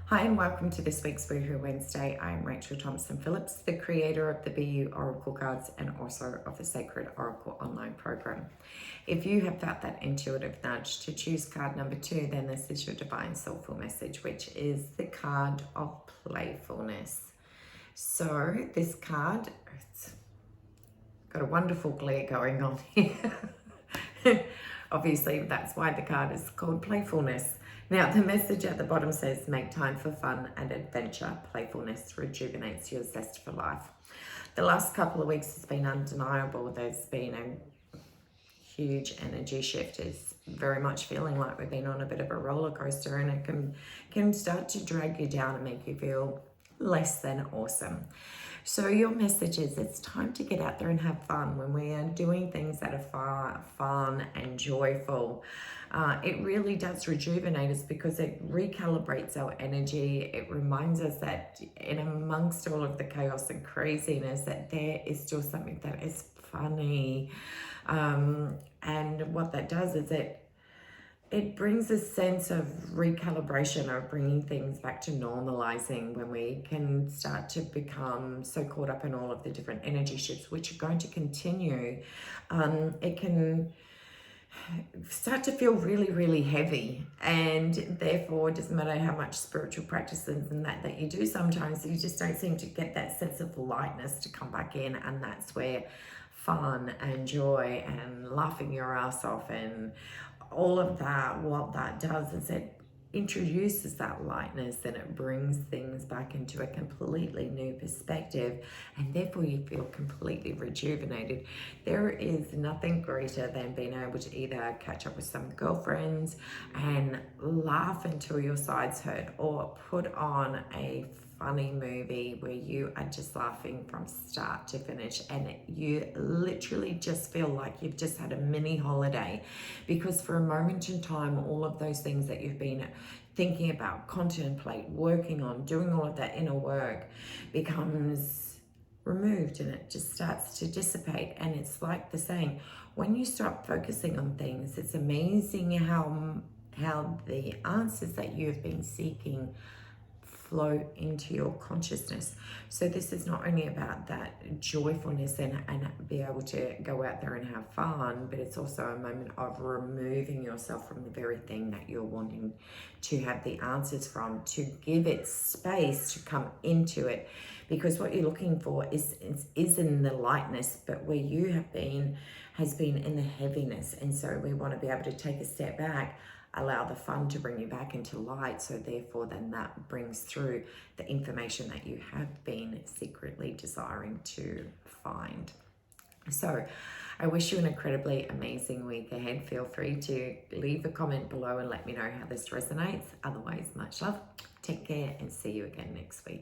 Hi and welcome to this week's Woohoo Wednesday. I'm Rachael Thompson Phillips, the creator of the BEYOU Oracle Cards and also of the Sacred Oracle online program. If you have felt that intuitive nudge to choose card number 2, then this is your divine soulful message, which is the card of playfulness. So this card, it's got a wonderful glare going on here. Obviously, that's why the card is called Playfulness. Now, the message at the bottom says, make time for fun and adventure. Playfulness rejuvenates your zest for life. The last couple of weeks has been undeniable. There's been a huge energy shift. It's very much feeling like we've been on a bit of a roller coaster, and it can start to drag you down and make you feel less than awesome. So your message is it's time to get out there and have fun. When we are doing things that are fun and joyful, it really does rejuvenate us because it recalibrates our energy. It reminds us that in amongst all of the chaos and craziness, that there is still something that is funny. And what that does is it brings a sense of recalibration, of bringing things back to normalizing when we can start to become so caught up in all of the different energy shifts, which are going to continue. It can start to feel really, really heavy, and therefore it doesn't matter how much spiritual practices and that you do, sometimes you just don't seem to get that sense of lightness to come back in, and that's where fun and joy and laughing your ass off and all of that, what that does is it introduces that lightness and it brings things back into a completely new perspective, and therefore you feel completely rejuvenated. There is nothing greater than being able to either catch up with some girlfriends and laugh until your sides hurt, or put on a funny movie where you are just laughing from start to finish, and you literally just feel like you've just had a mini holiday, because for a moment in time all of those things that you've been thinking about, contemplate, working on, doing all of that inner work becomes removed, and it just starts to dissipate. And it's like the saying, when you stop focusing on things, it's amazing how the answers that you've been seeking flow into your consciousness. So this is not only about that joyfulness and be able to go out there and have fun, but it's also a moment of removing yourself from the very thing that you're wanting to have the answers from, to give it space to come into it, because what you're looking for is in the lightness, but where you have been has been in the heaviness. And so we want to be able to take a step back, allow the fun to bring you back into light, so therefore then that brings through the information that you have been secretly desiring to find. So I wish you an incredibly amazing week ahead. Feel free to leave a comment below and let me know how this resonates. Otherwise, much love, take care, and see you again next week.